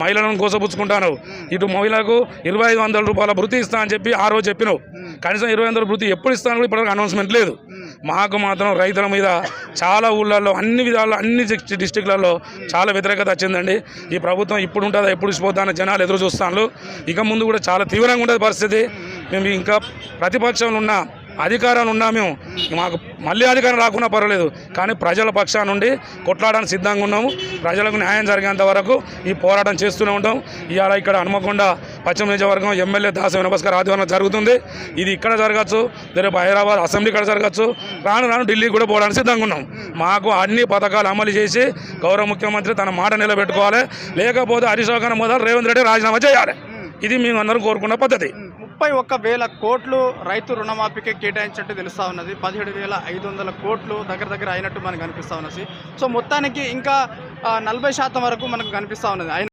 మహిళలను కోసపుచ్చుకుంటాను. ఇటు మహిళలకు 2500 రూపాయల భృతి ఇస్తా అని చెప్పి ఆ రోజు చెప్పినావు. కనీసం 2500 భృతి ఎప్పుడు ఇస్తాను కూడా ఇప్పటివరకు అనౌన్స్మెంట్ లేదు. మాకు మాత్రం రైతుల మీద చాలా ఊళ్ళల్లో అన్ని విధాల్లో అన్ని డిస్టిక్లలో చాలా వ్యతిరేకత వచ్చిందండి. ఈ ప్రభుత్వం ఇప్పుడు ఉంటుందా ఎప్పుడు ఇచ్చిపోతా అని జనాలు ఎదురు చూస్తాను. ఇక ముందు కూడా చాలా తీవ్రంగా ఉంటుంది పరిస్థితి. మేము ఇంకా ప్రతిపక్షంలో ఉన్న అధికారాలు ఉన్నా మేము మాకు మళ్ళీ అధికారం రాకున్నా పర్వాలేదు, కానీ ప్రజల పక్షాన నుండి కొట్లాడడానికి సిద్ధంగా ఉన్నాము. ప్రజలకు న్యాయం జరిగేంత వరకు ఈ పోరాటం చేస్తూనే ఉంటాం. ఇవాళ ఇక్కడ హనుమకొండ పశ్చిమ నియోజకవర్గం ఎమ్మెల్యే దాసరి నమస్కారం ఆధ్వర్యంలో జరుగుతుంది. ఇది ఇక్కడ జరగచ్చు, రేపు హైదరాబాద్ అసెంబ్లీ ఇక్కడ జరగచ్చు, రాను ఢిల్లీ కూడా పోవడానికి సిద్ధంగా ఉన్నాం. మాకు అన్ని పథకాలు అమలు చేసి గౌరవ ముఖ్యమంత్రి తన మాట నిలబెట్టుకోవాలి, లేకపోతే హరీష్ రావు గారు మొదలు రేవంత్ రెడ్డి రాజీనామా చేయాలి. ఇది మేము అందరం కోరుకున్న పద్ధతి. 31,000 కోట్లు రైతు రుణమాఫీకి కేటాయించినట్టు తెలుస్తూ ఉన్నది. 17,500 కోట్లు దగ్గర అయినట్టు మనకు కనిపిస్తూ ఉన్నది. సో మొత్తానికి ఇంకా 40% వరకు మనకు కనిపిస్తూ ఉన్నది.